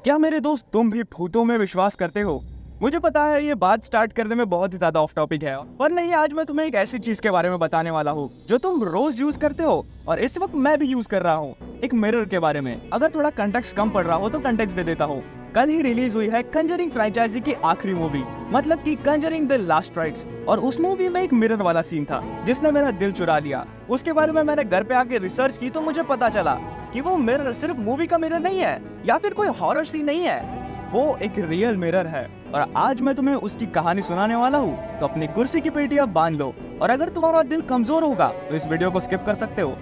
क्या मेरे दोस्त तुम भी भूतों में विश्वास करते हो? मुझे पता है ये बात स्टार्ट करने में बहुत ही ज्यादा ऑफ टॉपिक है, पर नहीं, आज मैं तुम्हें एक ऐसी चीज के बारे में बताने वाला हूँ जो तुम रोज यूज करते हो और इस वक्त मैं भी यूज कर रहा हूँ, एक मिरर के बारे में। अगर थोड़ा कंटेक्स्ट कम पड़ रहा हो तो कंटेक्स्ट दे देता हूँ। कल ही रिलीज हुई है कंजरिंग फ्रेंचाइजी की आखिरी मूवी, मतलब कि कंजरिंग द लास्ट राइट्स, और उस मूवी में एक मिरर वाला सीन था जिसने मेरा दिल चुरा लिया। उसके बारे में मैंने घर पे आके रिसर्च की तो मुझे पता चला कि वो मिरर सिर्फ मूवी का मिरर नहीं है या फिर कोई हॉरर सीन नहीं है, वो एक रियल मिरर है। और आज मैं तुम्हें उसकी कहानी सुनाने वाला हूँ, तो अपनी कुर्सी की पेटियां बांध लो। और अगर तुम्हारा दिल कमजोर होगा तो इस वीडियो को स्किप कर सकते हो।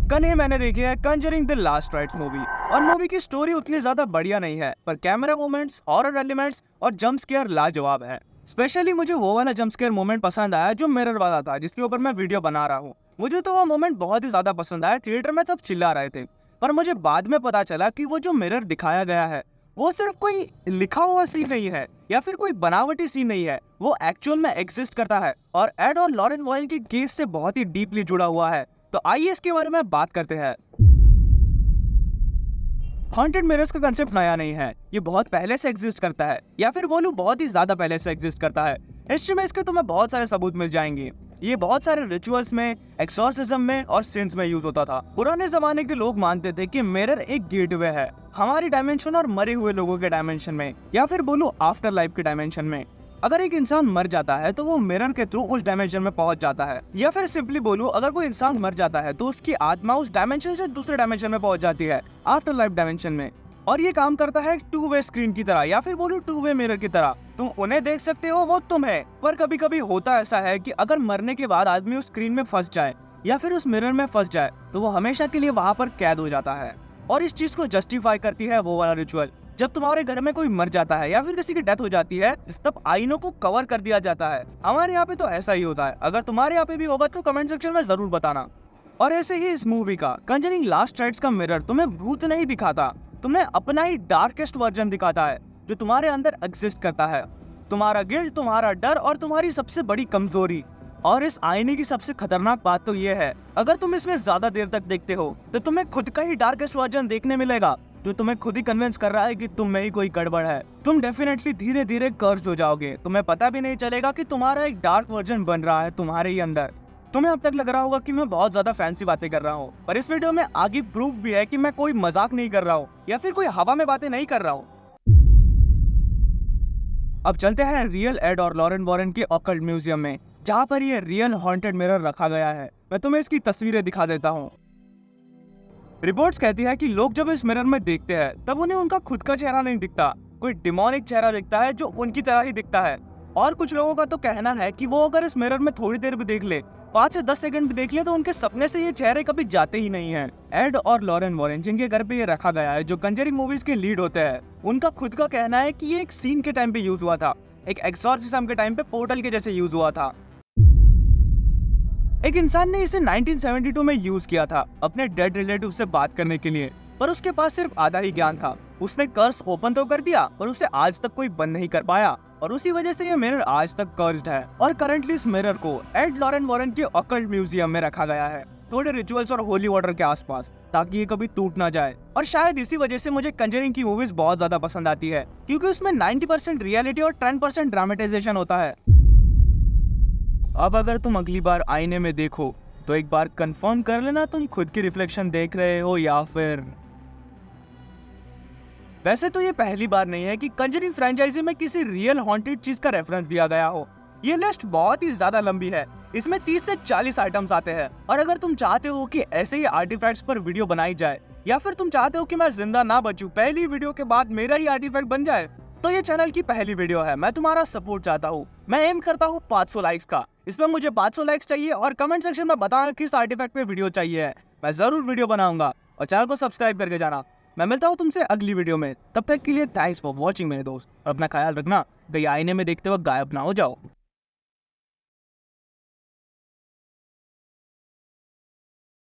कल ही मैंने देखी है Conjuring the last rites movie, और मूवी की स्टोरी उतनी ज्यादा बढ़िया नहीं है, पर कैमरा मोमेंट्स, हॉरर एलिमेंट्स और जंप स्केयर लाजवाब है। स्पेशली मुझे वो वाला जंप स्केयर मोमेंट पसंद आया जो मिरर वाला था, जिसके ऊपर मैं वीडियो बना रहा हूँ। मुझे तो वो मोमेंट बहुत ही ज्यादा पसंद आया। थिएटर में सब चिल्ला रहे थे, पर मुझे बाद में पता चला कि वो जो मिरर दिखाया गया है वो सिर्फ कोई लिखा हुआ सीन नहीं है या फिर कोई बनावटी सीन नहीं है, वो एक्चुअल में एग्जिस्ट करता है और एड और लॉरेन वॉरेन के केस से बहुत ही डीपली जुड़ा हुआ है। तो आइए इसके बारे में बात करते हैं। हॉन्टेड मिरर्स का कंसेप्ट नया नहीं है, ये बहुत पहले से एग्जिस्ट करता है, या फिर बोलूं बहुत ही ज्यादा पहले से एग्जिस्ट करता है। हिस्ट्री में इसके तुम्हें बहुत सारे सबूत मिल जाएंगे। ये बहुत सारे रिचुअल्स में, एक्सॉर्सिज्म में और सिंस में यूज होता था। पुराने जमाने के लोग मानते थे कि मिरर एक गेटवे है हमारी डायमेंशन और मरे हुए लोगों के डायमेंशन में, या फिर बोलूं आफ्टर लाइफ के डायमेंशन में। अगर एक इंसान मर जाता है तो वो मिरर के थ्रू उस डायमेंशन में पहुंच जाता है, या फिर सिंपली बोलूं अगर कोई इंसान मर जाता है तो उसकी आत्मा उस डायमेंशन से दूसरे डायमेंशन में पहुंच जाती है, आफ्टर लाइफ डायमेंशन में। और ये काम करता है टू वे स्क्रीन की तरह, या फिर बोलूं टू वे मिरर की तरह। तुम उन्हें देख सकते हो, वो तुम है। पर कभी कभी होता ऐसा है कि अगर मरने के बाद आदमी उस स्क्रीन में फंस जाए या फिर उस मिरर में फंस जाए तो वो हमेशा के लिए वहां पर कैद हो जाता है। और इस चीज को जस्टिफाई करती है वो वाला रिचुअल। जब तुम्हारे घर में कोई मर जाता है या फिर किसी की डेथ हो जाती है तब आईनों को कवर कर दिया जाता है। हमारे यहाँ पे तो ऐसा ही होता है। अगर तुम्हारे यहाँ पे भी होगा तो कमेंट सेक्शन में जरूर बताना। और ऐसे ही इस मूवी का कंजरिंग लास्ट राइट्स का मिरर तुम्हें भूत नहीं दिखाता, तुम्हें अपना ही डार्केस्ट वर्जन दिखाता है जो तुम्हारे अंदर एग्जिस्ट करता है। तुम्हारा गिल्ट, तुम्हारा डर और तुम्हारी सबसे बड़ी कमजोरी। और इस आईने की सबसे खतरनाक बात तो ये है, अगर तुम इसमें ज्यादा देर तक देखते हो तो तुम्हें खुद का ही डार्केस्ट वर्जन देखने मिलेगा, जो तुम्हें खुद ही कन्विंस कर रहा है कि तुम में ही कोई गड़बड़ है। तुम डेफिनेटली धीरे धीरे कर्ज हो जाओगे, तुम्हें पता भी नहीं चलेगा कि तुम्हारा एक डार्क वर्जन बन रहा है तुम्हारे ही अंदर। तुम्हें अब तक लग रहा होगा कि मैं बहुत ज्यादा फैंसी बातें कर रहा हूँ, पर इस वीडियो में आगे प्रूफ भी है कि मैं कोई मजाक नहीं कर रहा हूँ या फिर कोई हवा में बातें नहीं कर रहा हूँ। अब चलते हैं रियल एड और लॉरेन वॉरेन के ऑकल्ट म्यूजियम में, जहाँ पर ये रियल हॉन्टेड मिरर रखा गया है। मैं तुम्हें इसकी तस्वीरें दिखा देता हूँ। रिपोर्ट्स कहती है कि लोग जब इस मिरर में देखते हैं तब उन्हें उनका खुद का चेहरा नहीं दिखता, कोई डिमोनिक चेहरा दिखता है जो उनकी तरह ही दिखता है। और कुछ लोगों का तो कहना है कि वो अगर इस मिरर में थोड़ी देर भी देख ले, 5 से 10 सेकंड भी देख ले, तो उनके सपने से ये चेहरे कभी जाते ही नहीं हैं। एड और लॉरेन वॉरेन, जिनके घर पे ये रखा गया है, जो कंजरिंग मूवीज के लीड होते हैं, उनका खुद का कहना है कि ये एक सीन के टाइम पे यूज हुआ था, एक एक्सॉर्सिज्म के टाइम पे पोर्टल के जैसे यूज हुआ था। एक इंसान ने इसे 1972 में यूज किया था अपने डेड रिलेटिव से बात करने के लिए, पर उसके पास सिर्फ आधा ही ज्ञान था। उसने कर्स ओपन तो कर दिया पर उसे आज तक कोई बंद नहीं कर पाया, और उसी वजह से ये मिरर आज तक कर्स्ड है। और करंटली इस मिरर को एड लॉरेन वॉरेन के ऑकल्ट म्यूजियम में रखा गया है, थोड़े रिचुअल्स और होली वाटर के आसपास, ताकि ये कभी टूट ना जाए। और शायद इसी वजह से मुझे कंजरिंग की मूवीज बहुत ज्यादा पसंद आती है, क्योंकि उसमें 90% रियलिटी और 10% ड्रामेटाइजेशन होता है। अब अगर तुम अगली बार आईने में देखो तो एक बार कंफर्म कर लेना तुम खुद की रिफ्लेक्शन देख रहे हो या फिर। वैसे तो ये पहली बार नहीं है कि कंजरिंग फ्रेंचाइजी में किसी रियल हॉन्टेड चीज का रेफरेंस दिया गया हो। ये लिस्ट बहुत ही ज्यादा लंबी है, इसमें 30 से 40 आइटम्स आते हैं। और अगर तुम चाहते हो कि ऐसे ही आर्टिफैक्ट्स पर वीडियो बनाई जाए, या फिर तुम चाहते हो कि मैं जिंदा ना बचूं, पहली वीडियो के बाद मेरा ही आर्टिफैक्ट बन जाए, तो ये चैनल की पहली वीडियो है। मैं तुम्हारा सपोर्ट चाहता हूँ। मैं एम करता हूँ 500 लाइक्स का। इसमें मुझे 500 लाइक्स चाहिए, और कमेंट सेक्शन में बताना किस आर्टिफैक्ट पे वीडियो चाहिए है। मैं जरूर वीडियो बनाऊंगा, और चैनल को सब्सक्राइब करके जाना। मैं मिलता हूँ तुमसे अगली वीडियो में, तब तक के लिए थैंक्स फॉर वॉचिंग मेरे दोस्त, और अपना ख्याल रखना, कहीं आईने में देखते वक्त गायब ना हो जाओ।